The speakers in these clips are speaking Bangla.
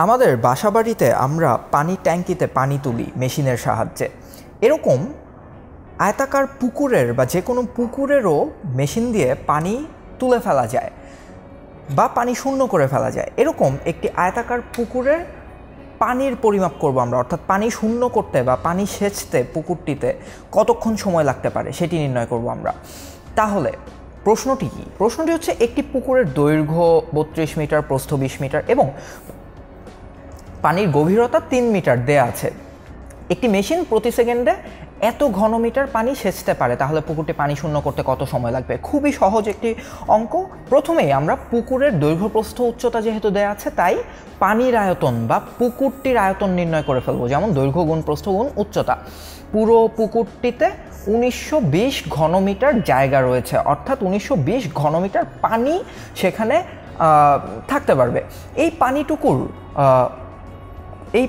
আমাদের বাসাবাড়িতে আমরা পানির ট্যাঙ্কিতে পানি তুলি মেশিনের সাহায্যে। এরকম আয়তাকার পুকুরের বা যে কোনো পুকুরেরও মেশিন দিয়ে পানি তুলে ফেলা যায় বা পানি শূন্য করে ফেলা যায়। এরকম একটি আয়তাকার পুকুরের পানির পরিমাপ করব আমরা, অর্থাৎ পানি শূন্য করতে বা পানি সেচতে পুকুরটিতে কতক্ষণ সময় লাগতে পারে সেটি নির্ণয় করব আমরা। তাহলে প্রশ্নটি কি? প্রশ্নটি হচ্ছে একটি পুকুরের দৈর্ঘ্য 32 মিটার, প্রস্থ 20 মিটার এবং পানির গভীরতা 3 মিটার দেয়া আছে। একটি মেশিন প্রতি সেকেন্ডে এত ঘনমিটার পানি সেচতে পারে, তাহলে পুকুরটি পানি শূন্য করতে কত সময় লাগবে? খুবই সহজ একটি অঙ্ক। প্রথমেই আমরা পুকুরের দৈর্ঘ্য, প্রস্থ, উচ্চতা যেহেতু দেয়া আছে, তাই পানির আয়তন বা পুকুরটির আয়তন নির্ণয় করে ফেলবো। যেমন দৈর্ঘ্য গুণ প্রস্থ গুণ উচ্চতা। পুরো পুকুরটিতে 1920 ঘনমিটার জায়গা রয়েছে, অর্থাৎ 1920 ঘনমিটার পানি সেখানে থাকতে পারবে। এই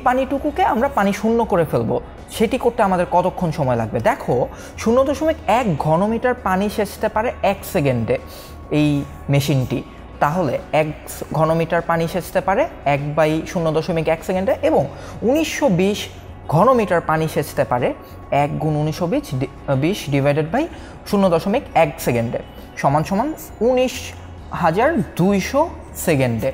পানিটুকুকে আমরা পানি শূন্য করে ফেলবো। সেটি করতে আমাদের কতক্ষণ সময় লাগবে? দেখো, 0.1 ঘনমিটার পানি সেচতে পারে 1 সেকেন্ডে এই মেশিনটি। তাহলে 1 ঘনমিটার পানি সেচতে পারে 1/0.1 সেকেন্ডে এবং 1920 ঘনমিটার পানি সেচতে পারে 1 গুণ 1920 ডিভাইডেড বাই 0.1 সেকেন্ডে সমান 19,200 সেকেন্ডে।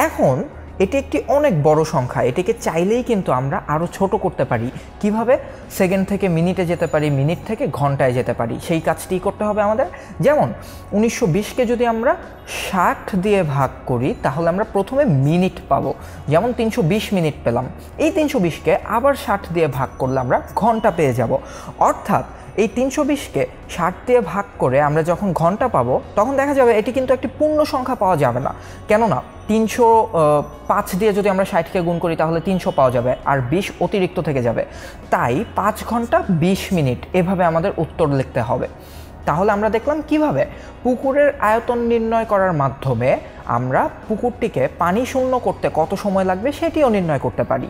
এখন এটি একটি অনেক বড় সংখ্যা, এটিকে চাইলেই কিন্তু আমরা আরও ছোট করতে পারি। কিভাবে? সেকেন্ড থেকে মিনিটে যেতে পারি, মিনিট থেকে ঘন্টায় যেতে পারি। সেই কাজটি করতে হবে আমাদের। যেমন 1920কে যদি আমরা 60 দিয়ে ভাগ করি, তাহলে আমরা প্রথমে মিনিট পাবো। যেমন 320 মিনিট পেলাম। এই 320কে আবার 60 দিয়ে ভাগ করলে আমরা ঘন্টা পেয়ে যাব। অর্থাৎ এই 320কে 60 দিয়ে ভাগ করে আমরা যখন ঘন্টা পাবো, তখন দেখা যাবে এটি কিন্তু একটি পূর্ণ সংখ্যা পাওয়া যাবে না। কেননা 305 দিয়ে যদি আমরা 60কে গুণ করি, তাহলে 300 পাওয়া যাবে, আর 20 অতিরিক্ত থেকে যাবে। তাই 5 ঘন্টা 20 মিনিট এভাবে আমাদের উত্তর লিখতে হবে। তাহলে আমরা দেখলাম কিভাবে পুকুরের আয়তন নির্ণয় করার মাধ্যমে আমরা পুকুরটিকে পানি শূন্য করতে কত সময় লাগবে সেটিও নির্ণয় করতে পারি।